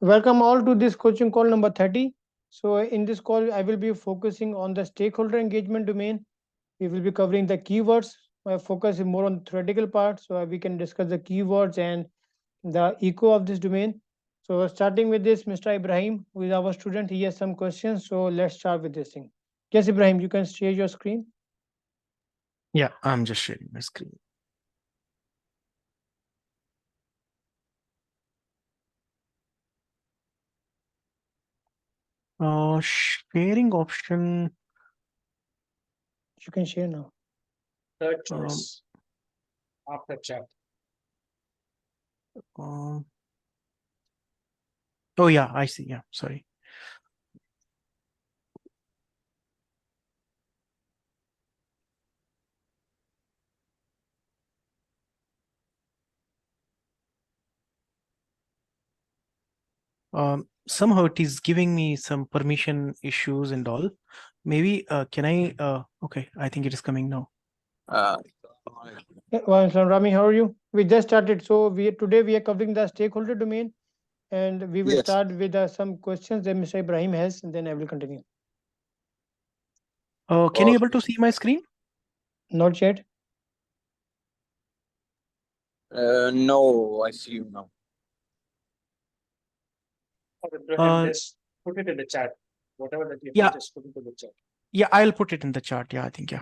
Welcome all to this coaching call number 30. So in this call, I will be focusing on the stakeholder engagement domain. We will be covering the keywords. My focus is more on the theoretical part, so we can discuss the keywords and the echo of this domain. So starting with this, Mr. Ibrahim, who is our student, he has some questions. So let's start with this thing. Yes, Ibrahim, you can share your screen. Yeah, I'm just sharing my screen. Sharing option. You can share now. Third choice after chat. Oh yeah, I see. Yeah, sorry. Somehow it is giving me some permission issues and all. Maybe can I? Okay, I think it is coming now. Well, Rami, how are you? We just started. So today we are covering the stakeholder domain, and we will start with some questions that Mr. Ibrahim has, and then I will continue. Can you able to see my screen? Not yet. No, I see you now. Just put it in the chat. Whatever that you Yeah. just put into the chat. Yeah, I'll put it in the chart. Yeah, I think yeah.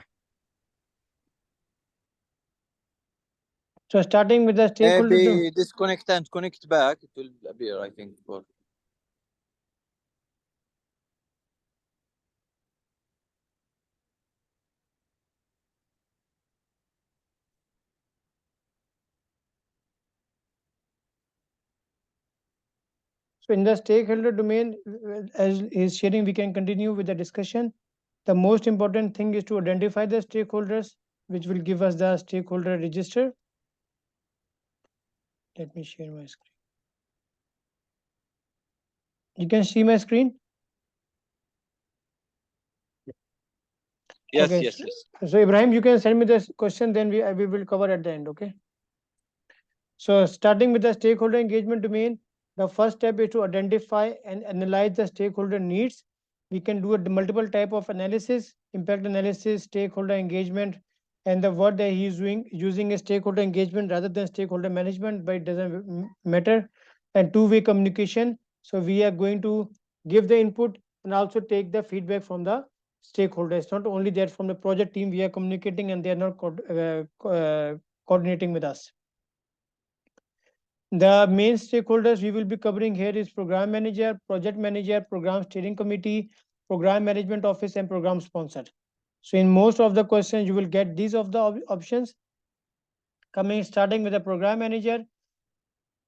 So starting with the stakeholder. Maybe disconnect and connect back. It will appear, I think. So in the stakeholder domain, as he's sharing, we can continue with the discussion. The most important thing is to identify the stakeholders, which will give us the stakeholder register. Let me share my screen. You can see my screen? Yes, Okay. yes, yes. So Ibrahim, you can send me the question, then we will cover at the end, okay? So starting with the stakeholder engagement domain, the first step is to identify and analyze the stakeholder needs. We can do a multiple type of analysis, impact analysis, stakeholder engagement, and the word that he is using is stakeholder engagement rather than stakeholder management, but it doesn't matter. And two-way communication. So we are going to give the input and also take the feedback from the stakeholders. Not only that, from the project team we are communicating and they are not coordinating with us. The main stakeholders we will be covering here is program manager, project manager, program steering committee, program management office, and program sponsor. So in most of the questions, you will get these of the options. Starting with the program manager,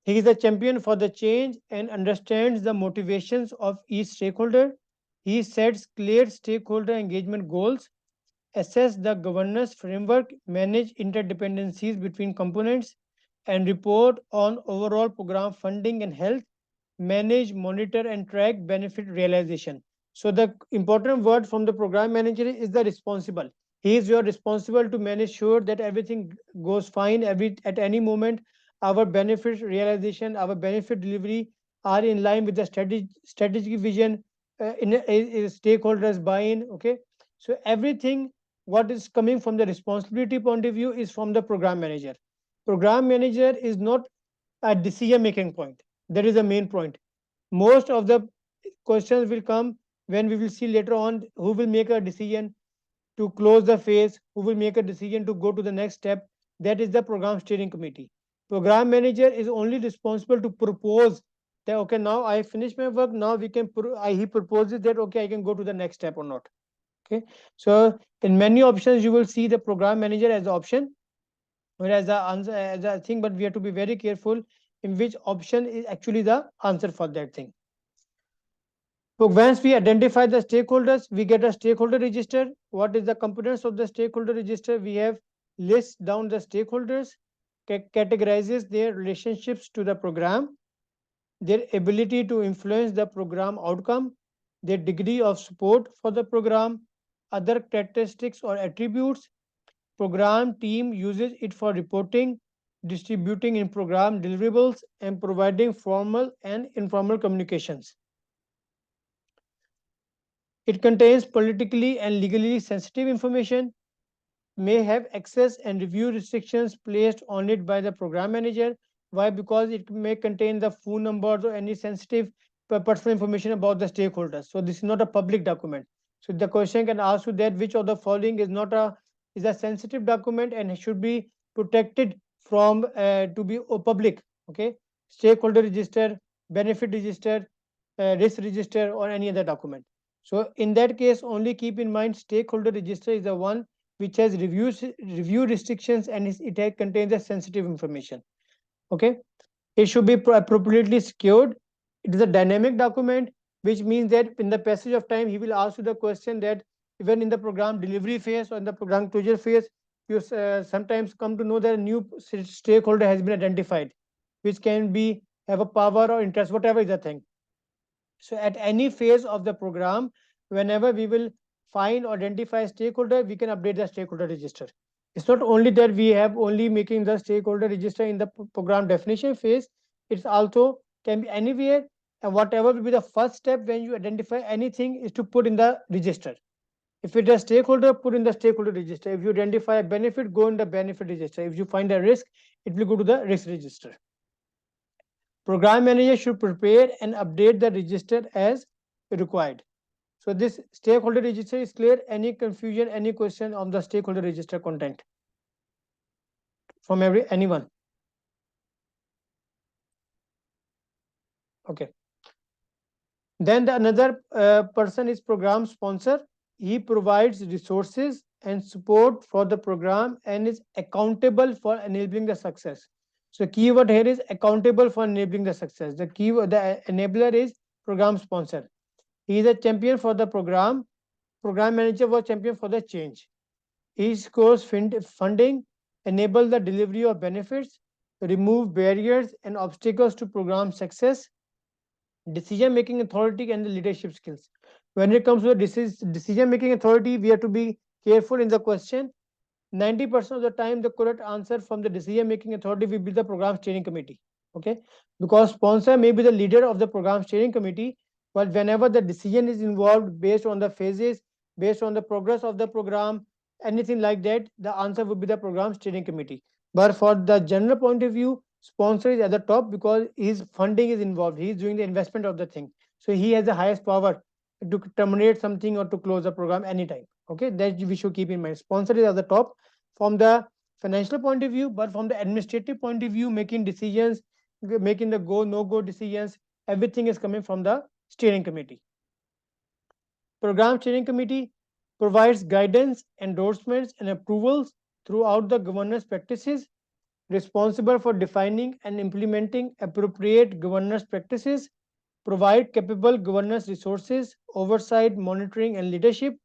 he is a champion for the change and understands the motivations of each stakeholder. He sets clear stakeholder engagement goals, assess the governance framework, manage interdependencies between components, and report on overall program funding and health, manage, monitor, and track benefit realization. So the important word from the program manager is the responsible. He is your responsible to manage sure that everything goes fine at any moment. Our benefit realization, our benefit delivery are in line with the strategic vision, stakeholders buy-in. Okay, so everything what is coming from the responsibility point of view is from the program manager. Program manager is not a decision making point. That is the main point. Most of the questions will come when we will see later on who will make a decision to close the phase, who will make a decision to go to the next step. That is the program steering committee. Program manager is only responsible to propose that okay, now I finished my work, now we can he proposes that okay, I can go to the next step or not. Okay, so in many options you will see the program manager as the option, whereas the answer as a thing, but we have to be very careful in which option is actually the answer for that thing. So once we identify the stakeholders, we get a stakeholder register. What is the components of the stakeholder register? We have lists down the stakeholders, categorizes their relationships to the program, their ability to influence the program outcome, their degree of support for the program, other characteristics or attributes. Program team uses it for reporting, distributing in program deliverables, and providing formal and informal communications. It contains politically and legally sensitive information, may have access and review restrictions placed on it by the program manager. Why? Because it may contain the phone numbers or any sensitive personal information about the stakeholders. So this is not a public document. So the question can ask you that which of the following is a sensitive document and should be protected from to be public. Okay, stakeholder register, benefit register, risk register, or any other document. So in that case, only keep in mind stakeholder register is the one which has review restrictions and it contains the sensitive information. Okay, it should be appropriately secured. It is a dynamic document, which means that in the passage of time he will ask you the question that even in the program delivery phase or in the program closure phase, you sometimes come to know that a new stakeholder has been identified, which can be have a power or interest, whatever is the thing. So at any phase of the program, whenever we will find or identify stakeholder, we can update the stakeholder register. It's not only that we have only making the stakeholder register in the program definition phase, it's also can be anywhere, and whatever will be the first step when you identify anything is to put in the register. If it is stakeholder, put in the stakeholder register. If you identify a benefit, go in the benefit register. If you find a risk, it will go to the risk register. Program manager should prepare and update the register as required. So this stakeholder register is clear. Any confusion, any question on the stakeholder register content from anyone? Okay. Then another person is program sponsor. He provides resources and support for the program and is accountable for enabling the success. So keyword here is accountable for enabling the success. The keyword, the enabler is program sponsor. He is a champion for the program. Program manager was champion for the change. He scores funding, enable the delivery of benefits, remove barriers and obstacles to program success, decision making authority and the leadership skills. When it comes to the decision making authority, we have to be careful in the question. 90% of the time, the correct answer from the decision making authority will be the program steering committee. Okay, because sponsor may be the leader of the program steering committee, but whenever the decision is involved based on the phases, based on the progress of the program, anything like that, the answer would be the program steering committee. But for the general point of view, sponsor is at the top because his funding is involved. He is doing the investment of the thing, so he has the highest power to terminate something or to close the program anytime. Okay, that we should keep in mind. Sponsor is at the top from the financial point of view, but from the administrative point of view, making decisions, making the go no go decisions, everything is coming from the steering committee. Program steering committee provides guidance, endorsements, and approvals throughout the governance practices, responsible for defining and implementing appropriate governance practices, provide capable governance resources, oversight, monitoring, and leadership,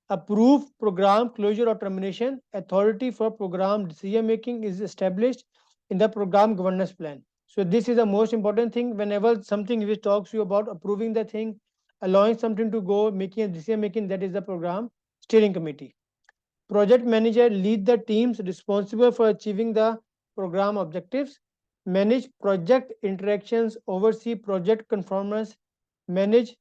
approve program closure or termination. Authority for program decision making is established in the program governance plan. So this is the most important thing. Whenever something which talks to you about approving the thing, allowing something to go, making a decision making, that is the program steering committee. Project manager lead the teams responsible for achieving the program objectives, manage project interactions, oversee project conformance, manage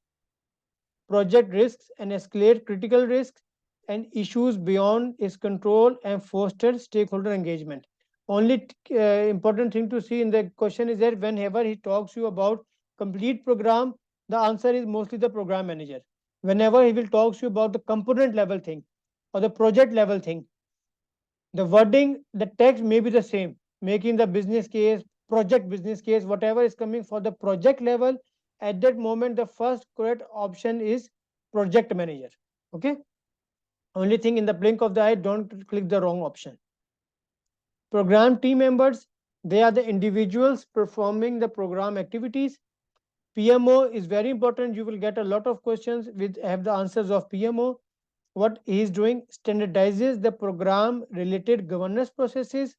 project risks and escalate critical risks and issues beyond its control and foster stakeholder engagement. Only important thing to see in the question is that whenever he talks to you about complete program, the answer is mostly the program manager. Whenever he will talk to you about the component level thing or the project level thing, the wording, the text may be the same, making the business case, project business case, whatever is coming for the project level. At that moment, the first correct option is project manager. Okay. Only thing in the blink of the eye, don't click the wrong option. Program team members, they are the individuals performing the program activities. PMO is very important. You will get a lot of questions with have the answers of PMO. What he is doing, standardizes the program related governance processes,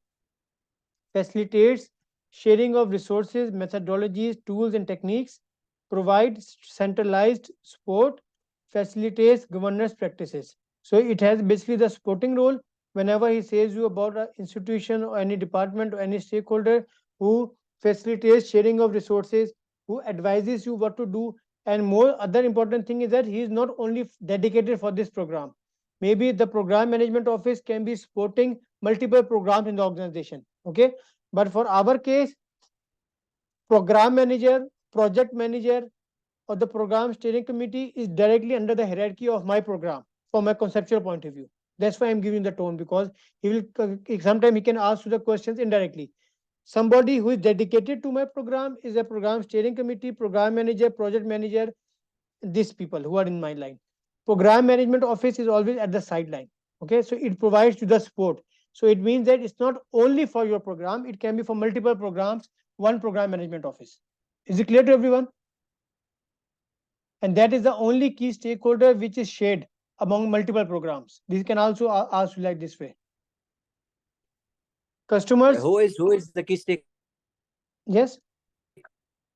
facilitates sharing of resources, methodologies, tools, and techniques, provides centralized support, facilitates governance practices. So it has basically the supporting role. whenever he says you about an institution or any department or any stakeholder who facilitates sharing of resources, who advises you what to do, and more other important thing is that he is not only dedicated for this program. Maybe the program management office can be supporting multiple programs in the organization. Okay, but for our case, program manager, project manager, or the program steering committee is directly under the hierarchy of my program from a conceptual point of view. That's why I'm giving the tone, because he will sometimes he can ask you the questions indirectly. Somebody who is dedicated to my program is a program steering committee, program manager, project manager, these people who are in my line. Program management office is always at the sideline. Okay, so it provides you the support. So it means that it's not only for your program, it can be for multiple programs, one program management office. Is it clear to everyone? And that is the only key stakeholder which is shared among multiple programs. This can also ask like this way. Customers. Who is the key Yes.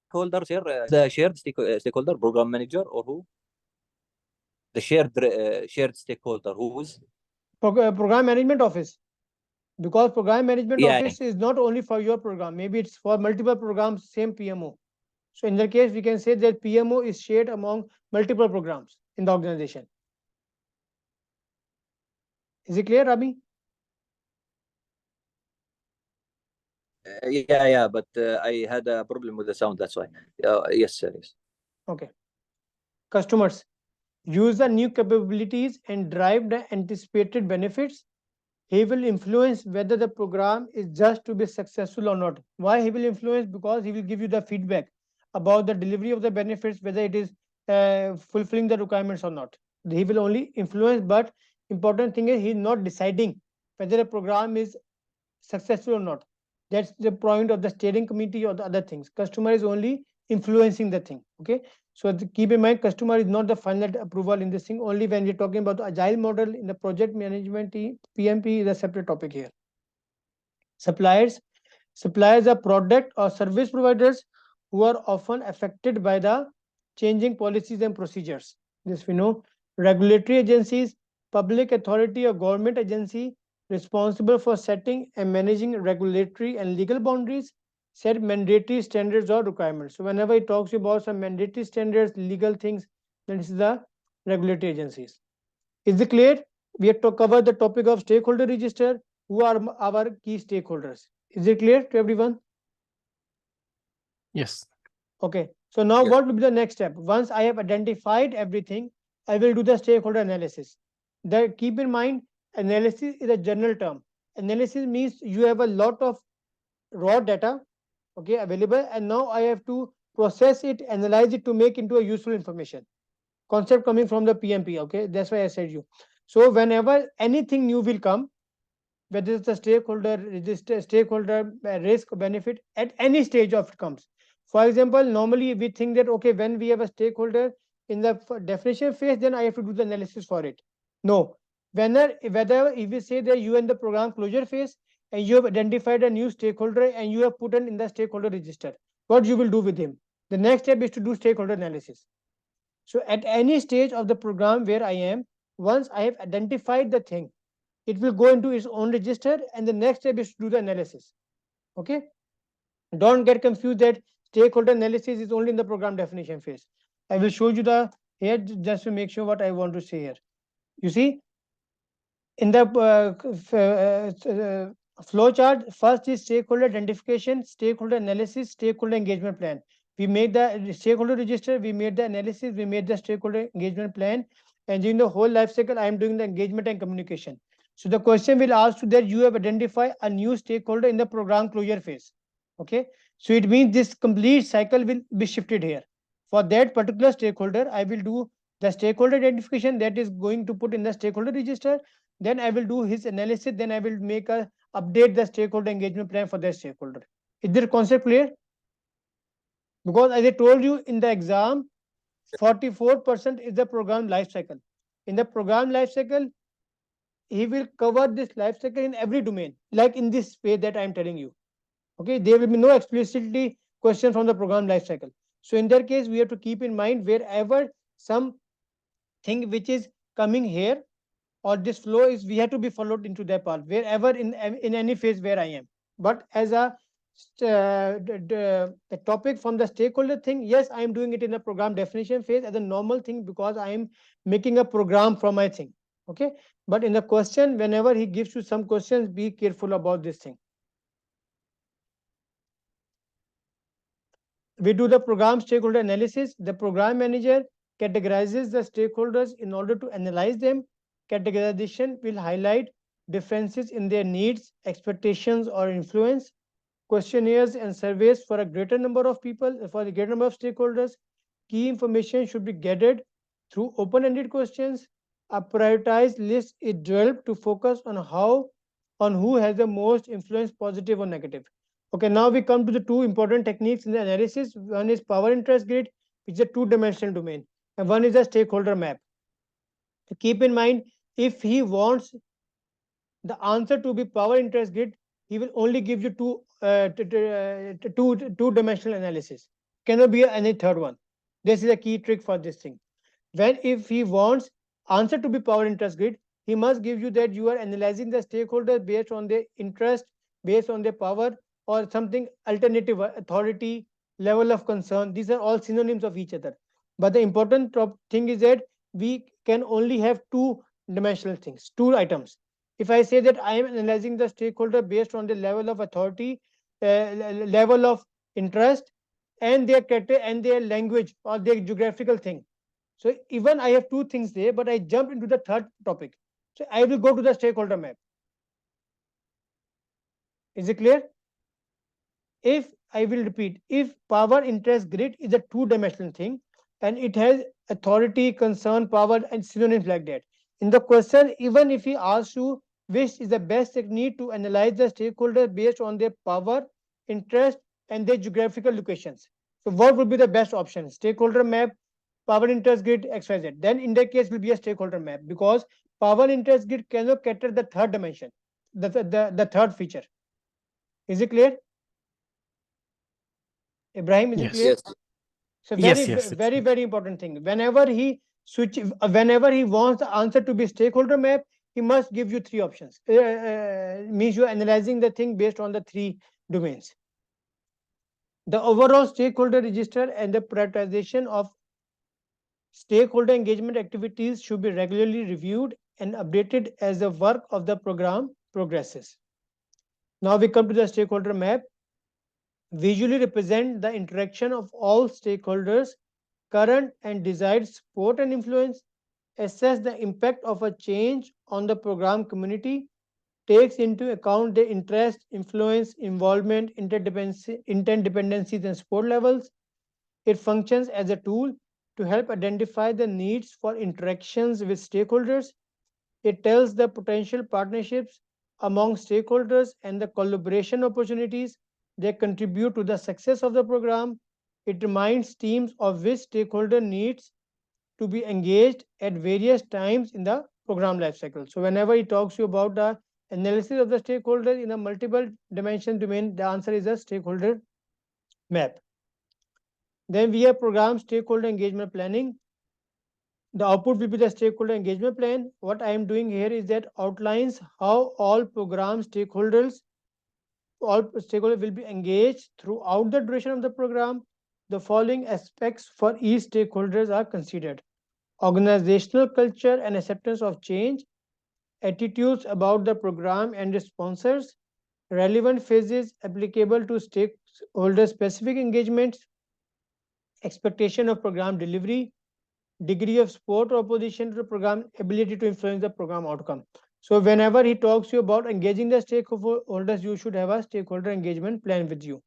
stakeholder, sir? The shared stakeholder, program manager, or who? The shared stakeholder, who is? Program management office, because program management Yeah. office is not only for your program, maybe it's for multiple programs, same PMO. So in that case, we can say that PMO is shared among multiple programs in the organization. Is it clear, Rabi? Yeah, but I had a problem with the sound. That's why. Yes, sir. Yes. Okay. Customers use the new capabilities and drive the anticipated benefits. He will influence whether the program is just to be successful or not. Why he will influence? Because he will give you the feedback about the delivery of the benefits, whether it is fulfilling the requirements or not. He will only influence, but important thing is he is not deciding whether a program is successful or not. That's the point of the steering committee or the other things. Customer is only influencing the thing. Okay, so keep in mind, customer is not the final approval in this thing. Only when we're talking about the agile model in the project management team, PMP is a separate topic here. Suppliers. Suppliers are product or service providers who are often affected by the changing policies and procedures. This we know. Regulatory agencies, public authority or government agency responsible for setting and managing regulatory and legal boundaries, set mandatory standards or requirements. So whenever it talks about some mandatory standards, legal things, then this is the regulatory agencies. Is it clear? We have to cover the topic of stakeholder register. Who are our key stakeholders? Is it clear to everyone? Yes. Okay. So now Yes. what will be the next step? Once I have identified everything, I will do the stakeholder analysis. Keep in mind, analysis is a general term. Analysis means you have a lot of raw data, okay, available, and now I have to process it, analyze it to make into a useful information. Concept coming from the PMP, okay? That's why I said you. So whenever anything new will come, whether it's a stakeholder register, stakeholder risk benefit at any stage of it comes. For example, normally we think that okay, when we have a stakeholder in the definition phase, then I have to do the analysis for it. No, whether if we say that you are in the program closure phase and you have identified a new stakeholder and you have put in the stakeholder register, what you will do with him? The next step is to do stakeholder analysis. So at any stage of the program where I am, once I have identified the thing, it will go into its own register, and the next step is to do the analysis. Okay, don't get confused that stakeholder analysis is only in the program definition phase. I will show you the here just to make sure what I want to say here. You see, in the flow chart, first is stakeholder identification, stakeholder analysis, stakeholder engagement plan. We made the stakeholder register, we made the analysis, we made the stakeholder engagement plan, and during the whole life cycle, I am doing the engagement and communication. So the question will ask you that you have identified a new stakeholder in the program closure phase. Okay, so it means this complete cycle will be shifted here. For that particular stakeholder, I will do the stakeholder identification, that is going to put in the stakeholder register. Then I will do his analysis. Then I will make a update the stakeholder engagement plan for that stakeholder. Is the concept clear? Because as I told you in the exam, 44% is the program life cycle. In the program life cycle, he will cover this life cycle in every domain, like in this way that I am telling you. Okay, there will be no explicitly question from the program life cycle. So in that case, we have to keep in mind wherever some thing which is coming here, or this flow is we have to be followed into that path wherever in any phase where I am. But as a the topic from the stakeholder thing, yes, I am doing it in the program definition phase as a normal thing because I am making a program from my thing. Okay, but in the question, whenever he gives you some questions, be careful about this thing. We do the program stakeholder analysis. The program manager categorizes the stakeholders in order to analyze them. Categorization will highlight differences in their needs, expectations, or influence. Questionnaires and surveys for a greater number of people, for a greater number of stakeholders. Key information should be gathered through open-ended questions. A prioritized list is developed to focus on who has the most influence, positive or negative. Okay, now we come to the two important techniques in the analysis. One is power interest grid, which is a two-dimensional domain, and one is a stakeholder map. So keep in mind, if he wants the answer to be power interest grid, he will only give you two-dimensional analysis. Cannot be any third one. This is a key trick for this thing. When if he wants answer to be power interest grid, he must give you that you are analyzing the stakeholders based on their interest, based on their power, or something alternative, authority, level of concern. These are all synonyms of each other. But the important thing is that we can only have two-dimensional things, two items. If I say that I am analyzing the stakeholder based on the level of authority, level of interest, and their character and their language or their geographical thing. So even I have two things there, but I jump into the third topic. So I will go to the stakeholder map. Is it clear? If I will repeat, if power interest grid is a two-dimensional thing and it has authority, concern, power, and synonyms like that. In the question, even if he asks you which is the best technique to analyze the stakeholder based on their power, interest, and their geographical locations. So what would be the best option? Stakeholder map, power interest grid, XYZ. Then in that case will be a stakeholder map because power interest grid cannot cater the third dimension, the third feature. Is it clear? Ibrahim, is it Yes. clear? Yes. So Yes, yes, it's very, clear. very important thing. Whenever he wants the answer to be stakeholder map, he must give you three options. Means you're analyzing the thing based on the three domains. The overall stakeholder register and the prioritization of stakeholder engagement activities should be regularly reviewed and updated as the work of the program progresses. Now we come to the stakeholder map. Visually represent the interaction of all stakeholders, current and desired support and influence, assess the impact of a change on the program community, takes into account the interest, influence, involvement, interdependencies, and support levels. It functions as a tool to help identify the needs for interactions with stakeholders. It tells the potential partnerships among stakeholders and the collaboration opportunities that contribute to the success of the program. It reminds teams of which stakeholder needs to be engaged at various times in the program lifecycle. So whenever he talks to you about the analysis of the stakeholders in a multiple dimension domain, the answer is a stakeholder map. Then we have program stakeholder engagement planning. The output will be the stakeholder engagement plan. What I am doing here is that outlines how all stakeholders will be engaged throughout the duration of the program. The following aspects for each stakeholders are considered: organizational culture and acceptance of change, attitudes about the program and its sponsors, relevant phases applicable to stakeholder specific engagements, expectation of program delivery, degree of support or opposition to the program, ability to influence the program outcome. So whenever he talks to you about engaging the stakeholders, you should have a stakeholder engagement plan with you.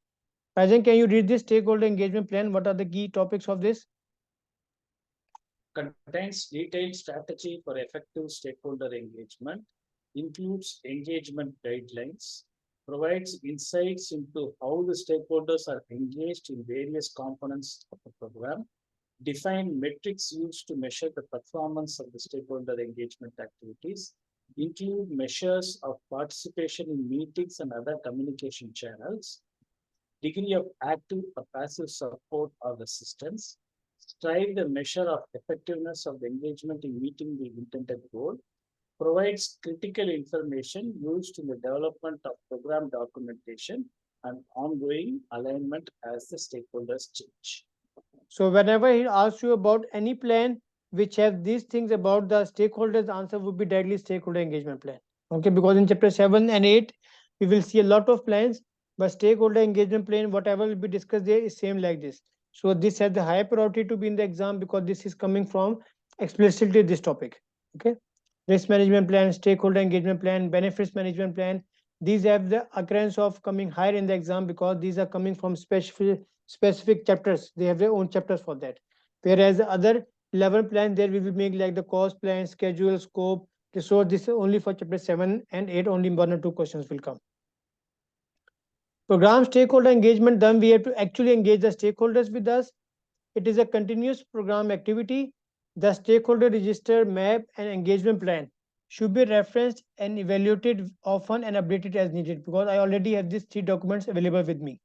Rajan, can you read this stakeholder engagement plan? What are the key topics of this? Contains detailed strategy for effective stakeholder engagement, includes engagement guidelines, provides insights into how the stakeholders are engaged in various components of the program, define metrics used to measure the performance of the stakeholder engagement activities, include measures of participation in meetings and other communication channels, degree of active or passive support or assistance, strive the measure of effectiveness of the engagement in meeting the intended goal, provides critical information used in the development of program documentation and ongoing alignment as the stakeholders change. So whenever he asks you about any plan which has these things about the stakeholders, the answer would be directly stakeholder engagement plan. Okay, because in chapter 7 and 8, we will see a lot of plans, but stakeholder engagement plan, whatever will be discussed there is same like this. So this has the high priority to be in the exam because this is coming from explicitly this topic. Okay, risk management plan, stakeholder engagement plan, benefits management plan. These have the occurrence of coming higher in the exam because these are coming from specific chapters. They have their own chapters for that. Whereas the other 11 plans there we will make like the cost plan, schedule, scope, resource. This is only for chapter 7 and 8. Only 1 or 2 questions will come. Program stakeholder engagement, then we have to actually engage the stakeholders with us. It is a continuous program activity. The stakeholder register, map, and engagement plan should be referenced and evaluated often and updated as needed because I already have these 3 documents available with me.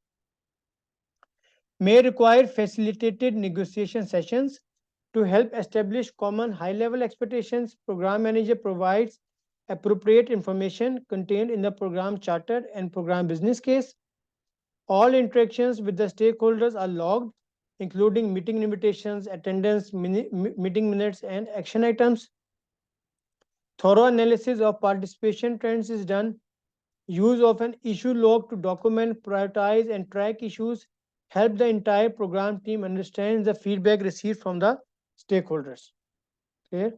May require facilitated negotiation sessions to help establish common high-level expectations. Program manager provides appropriate information contained in the program charter and program business case. All interactions with the stakeholders are logged, including meeting invitations, attendance, meeting minutes, and action items. Thorough analysis of participation trends is done. Use of an issue log to document, prioritize, and track issues help the entire program team understand the feedback received from the stakeholders. Okay.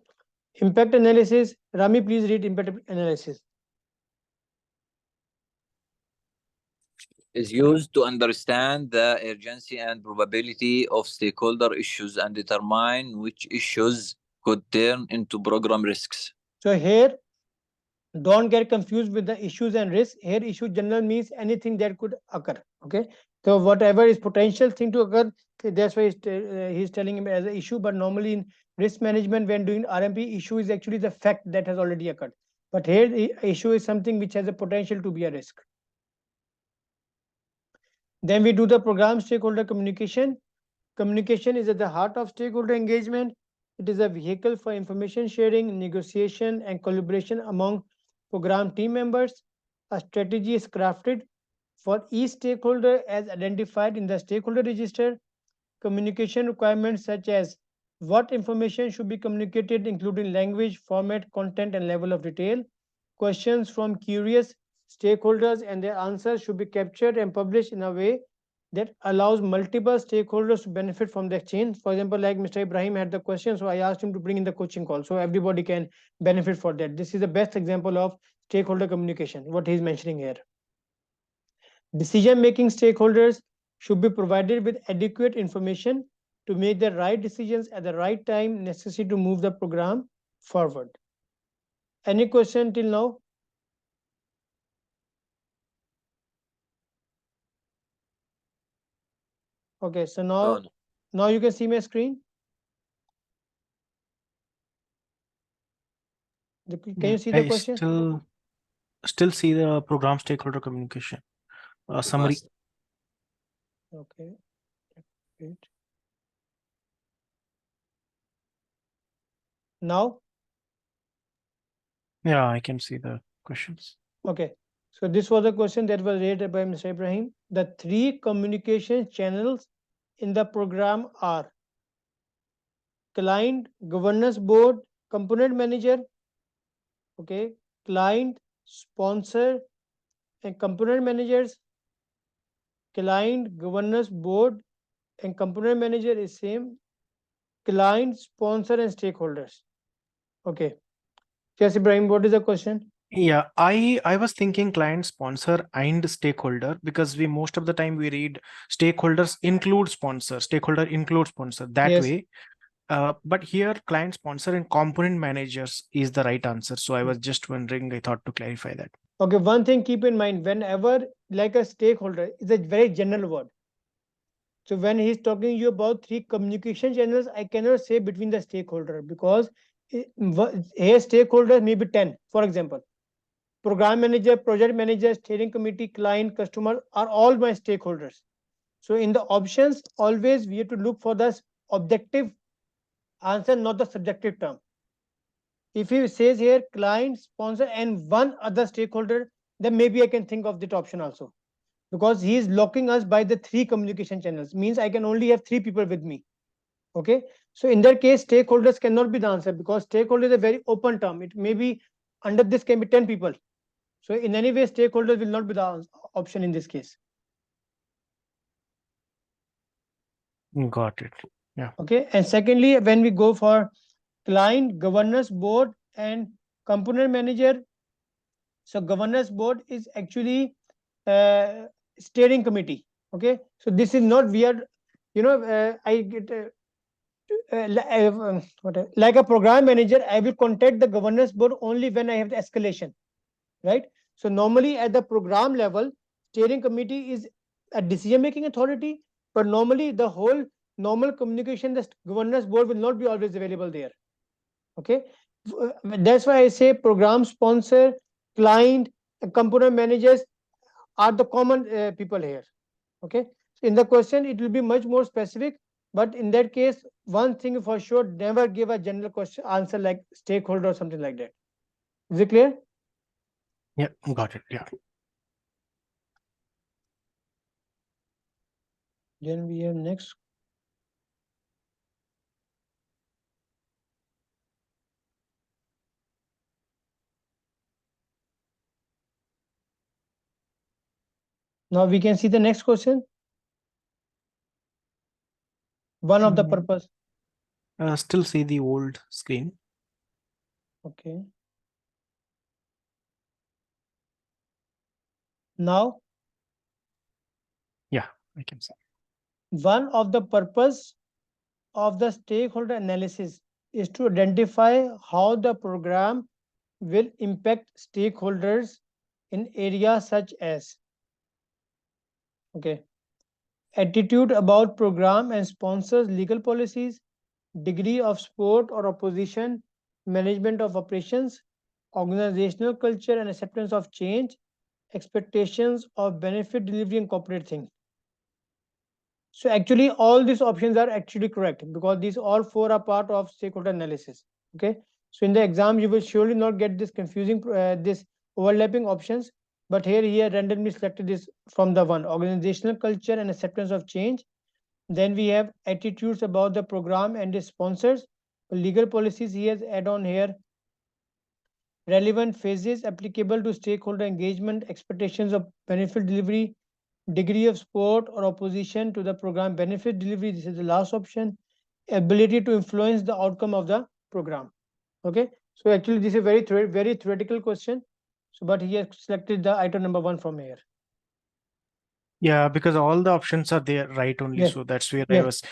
Impact analysis. Rami, please read impact analysis. Is used to understand the urgency and probability of stakeholder issues and determine which issues could turn into program risks. So here, don't get confused with the issues and risks. Here, issue general means anything that could occur. Okay, so whatever is potential thing to occur, that's why he's telling him as an issue. But normally in risk management, when doing RMP, issue is actually the fact that has already occurred. But here, the issue is something which has a potential to be a risk. Then we do the program stakeholder communication. Communication is at the heart of stakeholder engagement. It is a vehicle for information sharing, negotiation, and collaboration among program team members. A strategy is crafted for each stakeholder as identified in the stakeholder register. Communication requirements such as what information should be communicated, including language, format, content, and level of detail. Questions from curious stakeholders and their answers should be captured and published in a way that allows multiple stakeholders to benefit from the exchange. For example, like Mr. Ibrahim had the question, so I asked him to bring in the coaching call, so everybody can benefit for that. This is the best example of stakeholder communication, what he's mentioning here. Decision-making stakeholders should be provided with adequate information to make the right decisions at the right time necessary to move the program forward. Any question till now? Okay, so now you can see my screen. Can you see the question? Still see the program stakeholder communication summary. Okay. Great. Now? Yeah, I can see the questions. Okay. So this was a question that was raised by Mr. Ibrahim. The 3 communication channels in the program are client, governance board, component manager, okay, client, sponsor, and component managers. Client, governance board, and component manager is same. Client, sponsor, and stakeholders. Okay. Yes, Ibrahim, what is the question? Yeah, I was thinking client, sponsor, and stakeholder because we most of the time we read stakeholders include sponsor, stakeholder include sponsor that Yes. way. But here client, sponsor, and component managers is the right answer. So I was just wondering, I thought to clarify that. Okay, one thing keep in mind, whenever like a stakeholder is a very general word. So when he's talking you about 3 communication channels, I cannot say between the stakeholder because here stakeholders may be 10, for example. Program manager, project manager, steering committee, client, customer are all my stakeholders. So in the options, always we have to look for the objective answer, not the subjective term. If he says here client, sponsor, and one other stakeholder, then maybe I can think of that option also, because he is locking us by the three communication channels. Means I can only have three people with me. Okay, so in that case, stakeholders cannot be the answer, because stakeholder is a very open term. It may be under this can be 10 people. So in any way, stakeholders will not be the option in this case. Got it. Yeah. Okay, and secondly, when we go for client, governance board, and component manager, so governance board is actually steering committee. Okay, so this is not weird. I get like a program manager, I will contact the governance board only when I have the escalation, right? So normally at the program level, steering committee is a decision making authority, but normally the whole normal communication, the governance board will not be always available there. Okay, that's why I say program sponsor, client, component managers are the common people here. Okay, so in the question it will be much more specific, but in that case, one thing for sure, never give a general question answer like stakeholder or something like that. Is it clear? Yeah, got it. Yeah. Then we have next. Now we can see the next question. One of the purpose. Still see the old screen. Okay. Now, Yeah, I can see. one of the purpose of the stakeholder analysis is to identify how the program will impact stakeholders in areas such as, okay, attitude about program and sponsors, legal policies, degree of support or opposition, management of operations, organizational culture and acceptance of change, expectations of benefit delivery and corporate thing. So actually all these options are actually correct, because these all four are part of stakeholder analysis. Okay, so in the exam you will surely not get this confusing this overlapping options, but here randomly selected this from the one organizational culture and acceptance of change. Then we have attitudes about the program and its sponsors. Legal policies he has add on here. Relevant phases applicable to stakeholder engagement, expectations of benefit delivery, degree of support or opposition to the program benefit delivery. This is the last option. Ability to influence the outcome of the program. Okay, so actually this is a very theoretical question. So, but he has selected the item number one from here. Yeah, because all the options are there, right? Only Yes. so that's where I Yes. was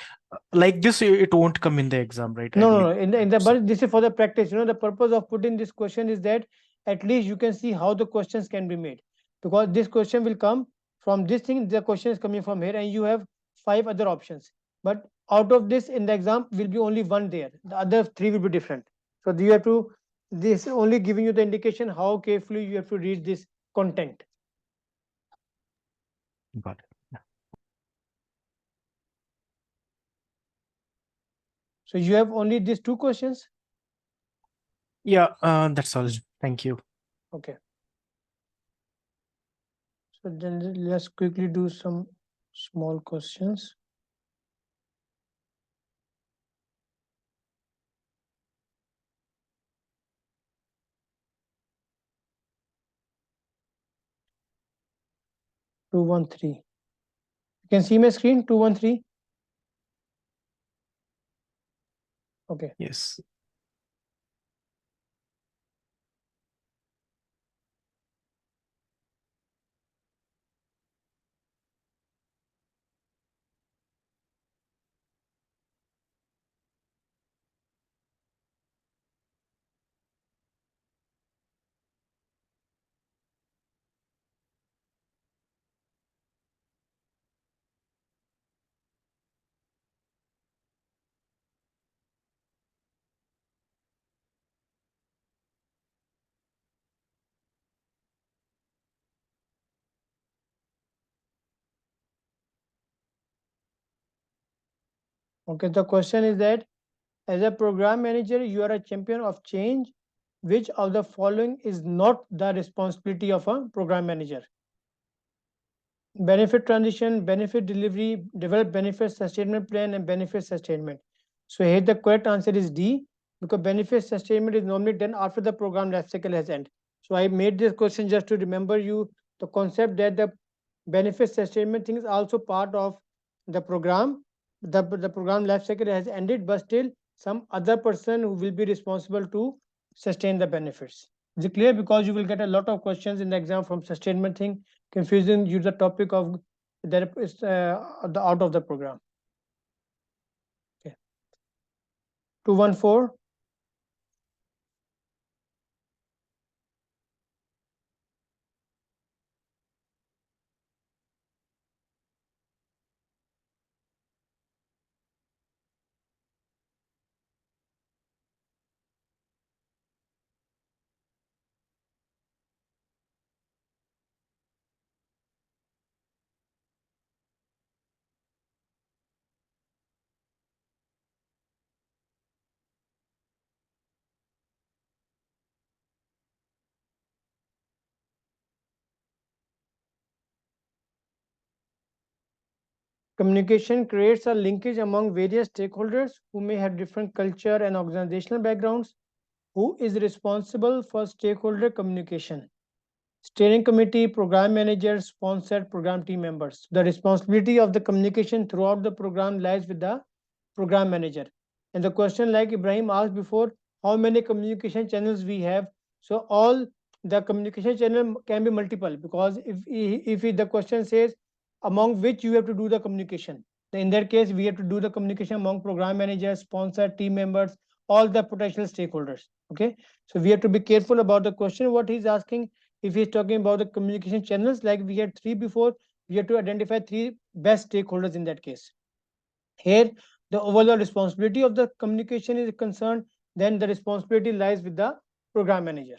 like this. It won't come in the exam, right? I No, believe. In the but this is for the practice. The purpose of putting this question is that at least you can see how the questions can be made, because this question will come from this thing. The question is coming from here, and you have five other options. But out of this, in the exam, will be only one there. The other three will be different. So you have to. This is only giving you the indication how carefully you have to read this content. Got it. Yeah. So you have only these two questions. Yeah, that's all. Thank you. Okay. So then let's quickly do some small questions. Two, 1, 3. You can see my screen. 2, 1, 3. Okay. Yes. Okay. The question is that as a program manager, you are a champion of change which of the following is not the responsibility of a program manager? Benefit transition, benefit delivery, develop benefit sustainment plan, and benefit sustainment. So here the correct answer is D, because benefit sustainment is normally done after the program life cycle has ended. So I made this question just to remember you the concept that the benefit sustainment thing is also part of the program. The program life cycle has ended, but still some other person who will be responsible to sustain the benefits. Is it clear? Because you will get a lot of questions in the exam from sustainment thing, confusing you the topic of that is the out of the program. Okay. 214. Communication creates a linkage among various stakeholders who may have different culture and organizational backgrounds. Who is responsible for stakeholder communication? Steering committee, program manager, sponsored program team members. The responsibility of the communication throughout the program lies with the program manager. And the question, like Ibrahim asked before, how many communication channels we have? So all the communication channel can be multiple, because if the question says among which you have to do the communication, then in that case we have to do the communication among program managers, sponsor, team members, all the potential stakeholders. Okay, so we have to be careful about the question what he's asking. If he's talking about the communication channels, like we had three before, we have to identify three best stakeholders in that case. Here the overall responsibility of the communication is concerned, then the responsibility lies with the program manager.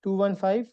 215.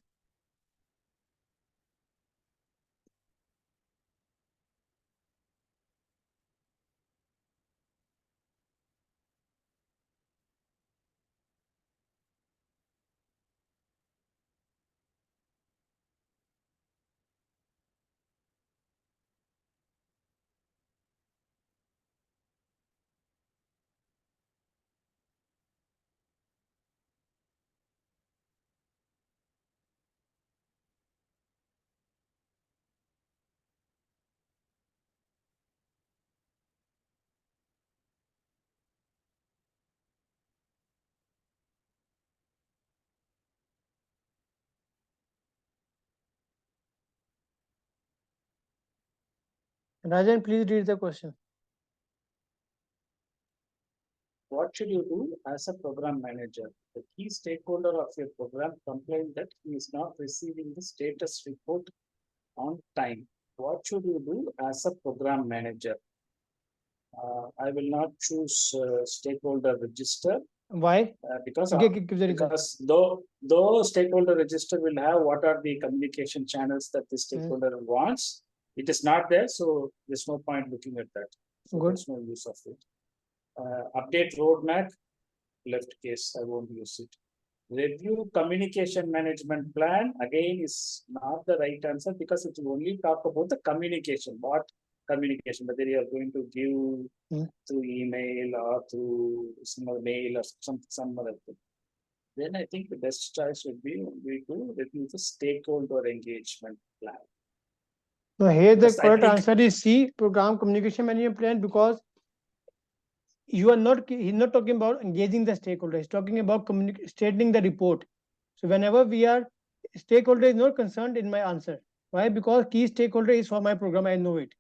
Rajan, please read the question. What should you do as a program manager? The key stakeholder of your program complained that he is not receiving the status report on time. What should you do as a program manager? I will not choose stakeholder register. Why? Because Okay, give the reason. because though stakeholder register will have what are the communication channels that the stakeholder wants, it is not there, so there's no point looking at that. So Good. there's no use of it. Update roadmap, left case, I won't use it. Review communication management plan, again, is not the right answer because it will only talk about the communication. What communication, whether you are going to give through email or through some other mail or some other thing. Then I think the best choice would be to review the stakeholder engagement plan. Now here the Because I correct think- answer is C, program communication management plan, because you are not, he's not talking about engaging the stakeholder, he's talking about stating the report. So whenever we are, stakeholder is not concerned in my answer. Why? Because key stakeholder is for my program, I know it,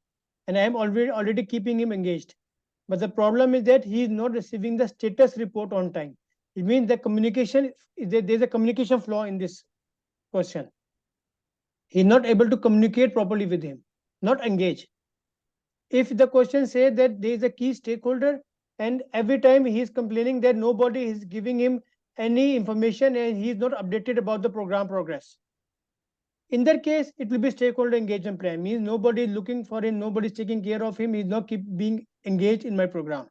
and I am already keeping him engaged. But the problem is that he is not receiving the status report on time. It means the communication, there's a communication flaw in this question. He is not able to communicate properly with him, not engage. If the question says that there is a key stakeholder and every time he is complaining that nobody is giving him any information and he is not updated about the program progress, in that case it will be stakeholder engagement plan, means nobody is looking for him, nobody is taking care of him, he is not keep being engaged in my program.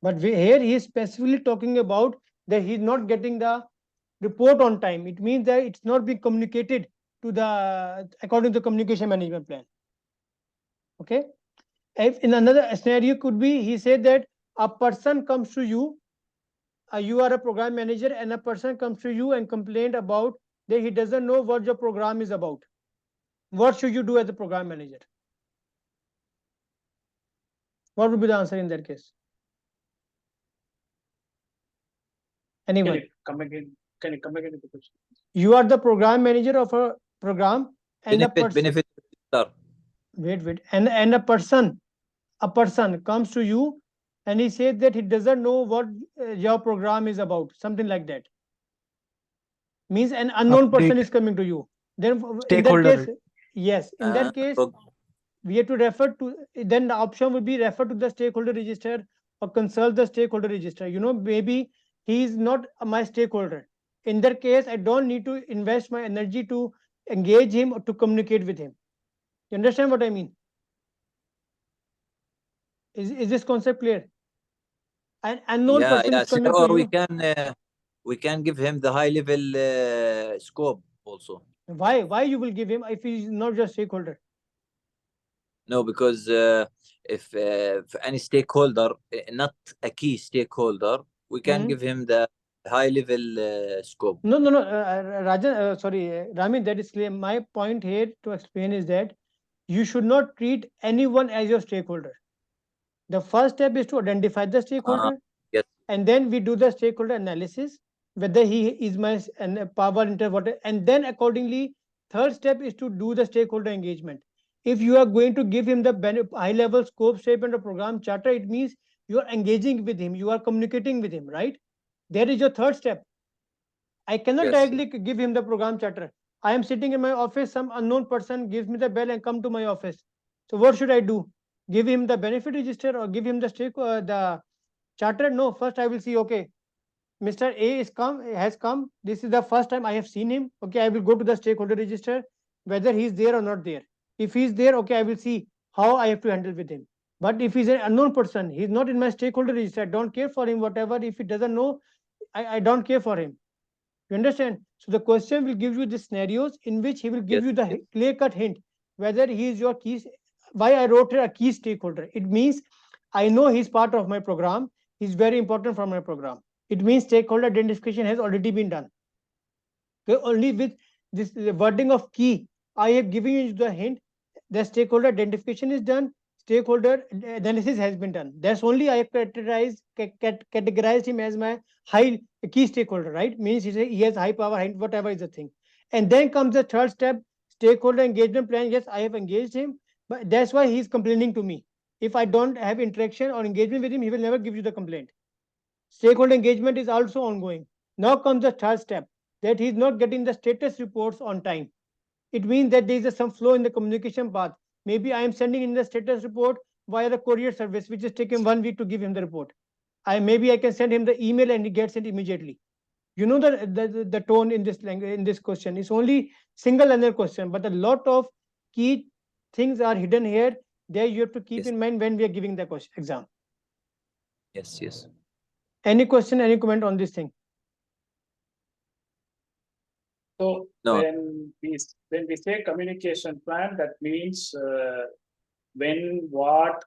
But here he is specifically talking about that he's not getting the report on time. It means that it's not being communicated to the according to the communication management plan. Okay. If in another scenario could be he said that a person comes to you, you are a program manager, and a person comes to you and complained about that he doesn't know what your program is about. What should you do as a program manager? What would be the answer in that case? Can Anyone? you come again? Can you come again with the question? You are the program manager of a program, and a person. Benefit. Wait. And a person comes to you, and he says that he doesn't know what your program is about. Something like that. Means an unknown person Update is coming to you. Then in that stakeholder. case, yes, in that case, we have to refer to, then the option would be refer to the stakeholder register or consult the stakeholder register. Maybe he is not my stakeholder. In that case, I don't need to invest my energy to engage him or to communicate with him. You understand what I mean? Is this concept clear? An unknown person is coming to or you. we can give him the high level scope also. Why you will give him if he is not your stakeholder? No, because if any stakeholder, not a key stakeholder, we can give him the high level scope. No, Rajan, sorry, Rami, that is clear. My point here to explain is that you should not treat anyone as your stakeholder. The first step is to identify the stakeholder, Yes. and then we do the stakeholder analysis, whether he is my power inter whatever, and then accordingly, third step is to do the stakeholder engagement. If you are going to give him the high level scope statement or program charter, it means you are engaging with him, you are communicating with him, right? That is your third step. I cannot Yes. directly give him the program charter. I am sitting in my office, some unknown person gives me the bell and come to my office. So what should I do? Give him the benefit register or give him the the charter? No, first I will see, okay, Mr. A has come. This is the first time I have seen him. Okay, I will go to the stakeholder register, whether he is there or not there. If he is there, okay, I will see how I have to handle with him. But if he's an unknown person, he's not in my stakeholder register, I don't care for him, whatever. If he doesn't know, I don't care for him. You understand? So the question will give you the scenarios in which he will give you the clear-cut hint whether he is your key. Why I wrote here a key stakeholder? It means I know he's part of my program. He's very important for my program. It means stakeholder identification has already been done. So only with this wording of key, I have given you the hint. The stakeholder identification is done. Stakeholder analysis has been done. That's only I have categorized him as my high key stakeholder, right? Means he has high power, high, whatever is the thing. And then comes the third step, stakeholder engagement plan. Yes, I have engaged him, but that's why he's complaining to me. If I don't have interaction or engagement with him, he will never give you the complaint. Stakeholder engagement is also ongoing. Now comes the third step, that he is not getting the status reports on time. It means that there is some flow in the communication path. Maybe I am sending in the status report via the courier service, which is taking 1 week to give him the report. Maybe I can send him the email and he gets it immediately. You know the tone in this language, in this question. It's only single line question, but a lot of key things are hidden here. There you have to keep in mind when we are giving the question exam. Yes. Any question, any comment on this thing? So No. when we say communication plan, that means when, what,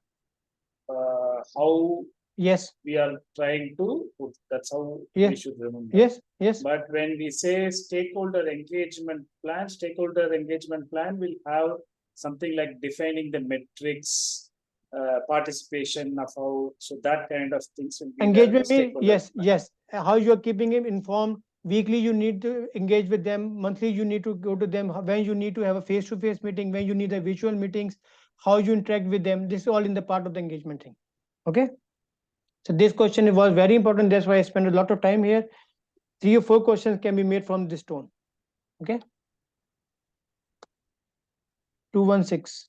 how. Yes. We are trying to put. That's how we should remember. Yes. But when we say stakeholder engagement plan will have something like defining the metrics, participation of how. So that kind of things will be engagement means plan. yes. How you are keeping him informed. Weekly you need to engage with them. Monthly you need to go to them. When you need to have a face-to-face meeting. When you need a visual meetings. How you interact with them. This is all in the part of the engagement thing. Okay. So this question was very important. That's why I spent a lot of time here. 3 or 4 questions can be made from this tone. Okay. 216.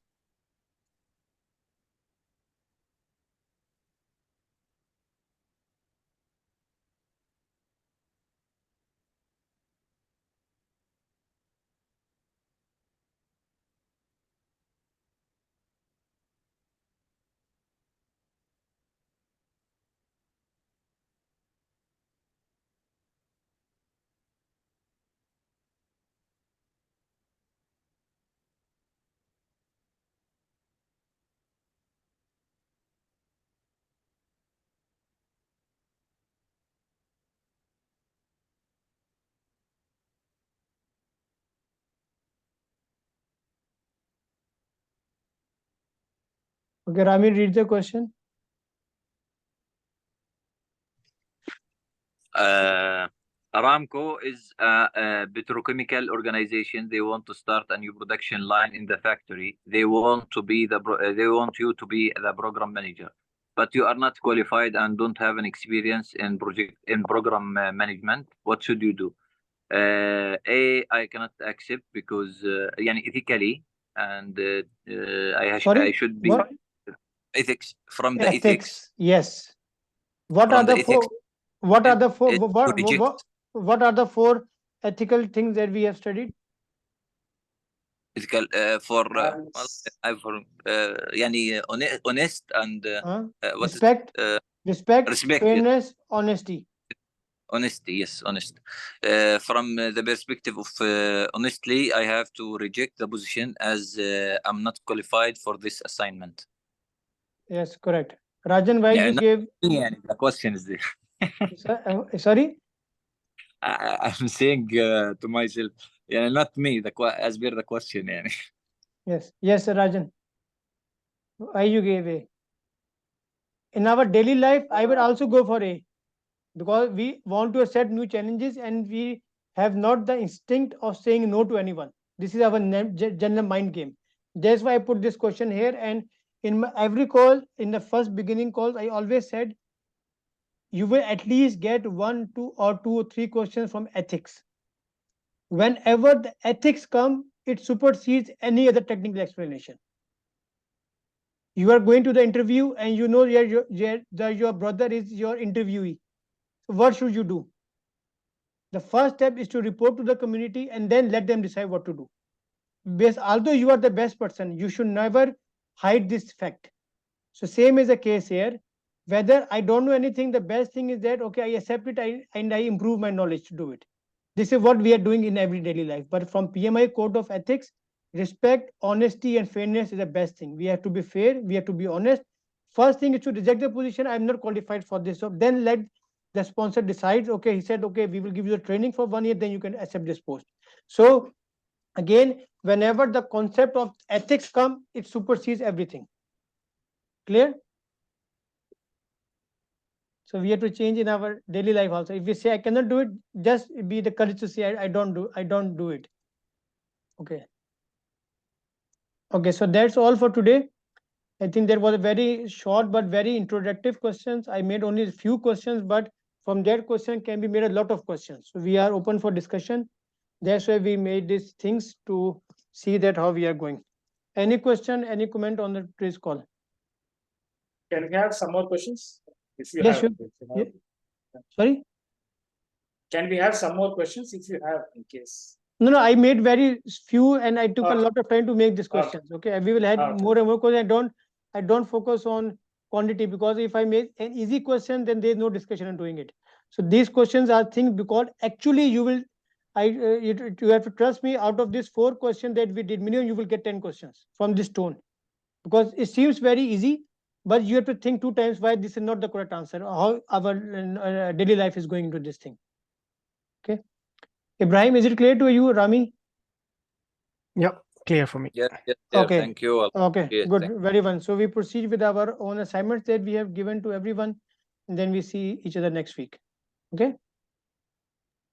Okay, Rami, read the question. Aramco is a petrochemical organization. They want to start a new production line in the factory. They want you to be the program manager, but you are not qualified and don't have an experience in program management. What should you do? I cannot accept because يعني ethically and I Sorry, should be what? ethics from the ethics. Ethics. Yes. What From are the the four? ethics, What are the four? to reject What are the four ethical things that we have studied? ethical for يعني honest and what is Respect, respect, respect. Yes. fairness, honesty. Honesty, yes, honest. From the perspective of honestly, I have to reject the position as I'm not qualified for this assignment. Yes, correct. Rajan, why Yeah, you gave? يعني the question is there. Sorry. I'm saying to myself, yeah, not me. As per the question, يعني. Yes, yes, Rajan. Why you gave A? In our daily life, I would also go for A, because we want to accept new challenges and we have not the instinct of saying no to anyone. This is our general mind game. That's why I put this question here. And in every call, in the first beginning calls, I always said you will at least get two or three questions from ethics. Whenever the ethics come, it supersedes any other technical explanation. You are going to the interview and you know your brother is your interviewee. So what should you do? The first step is to report to the community and then let them decide what to do. Because although you are the best person, you should never hide this fact. So same is the case here. Whether I don't know anything, the best thing is that, okay, I accept it and I improve my knowledge to do it. This is what we are doing in every daily life. But from PMI Code of Ethics, respect, honesty, and fairness is the best thing. We have to be fair. We have to be honest. First thing is to reject the position. I'm not qualified for this job. Then let the sponsor decides. Okay, he said, okay, we will give you the training for 1 year. Then you can accept this post. So again, whenever the concept of ethics come, it supersedes everything. Clear? So we have to change in our daily life also. If we say I cannot do it, just be the courage to say I don't do it. Okay. Okay, so that's all for today. I think there was a very short but very introductive questions. I made only a few questions, but from that question can be made a lot of questions. So we are open for discussion. That's why we made these things to see that how we are going. Any question, any comment on the today's call? Can we have some more questions? If you Yes, have. sure. If you have. Yeah. Sorry? Can we have some more questions if you have, in case? No, I made very few and I took a Okay. lot of time to make these questions. Okay, we will have Okay. more and more questions. I don't focus on quantity, because if I make an easy question, then there's no discussion on doing it. So these questions are things because actually you will, you have to trust me. Out of these 4 questions that we did, minimum you will get 10 questions from this tone, because it seems very easy, but you have to think 2 times why this is not the correct answer. How our daily life is going into this thing. Okay, Ibrahim, is it clear to you? Rami? Yeah, clear for me. Yes, yes, sir. Okay. Thank you. Okay, Yes, good, very well. So we proceed with our own assignments that we have given to everyone, and then we see each other next week. Okay.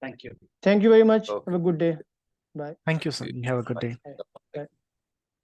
Thank you. Thank you very much. Okay. Have a good day. Bye. Thank you, sir. You have a good day. Bye.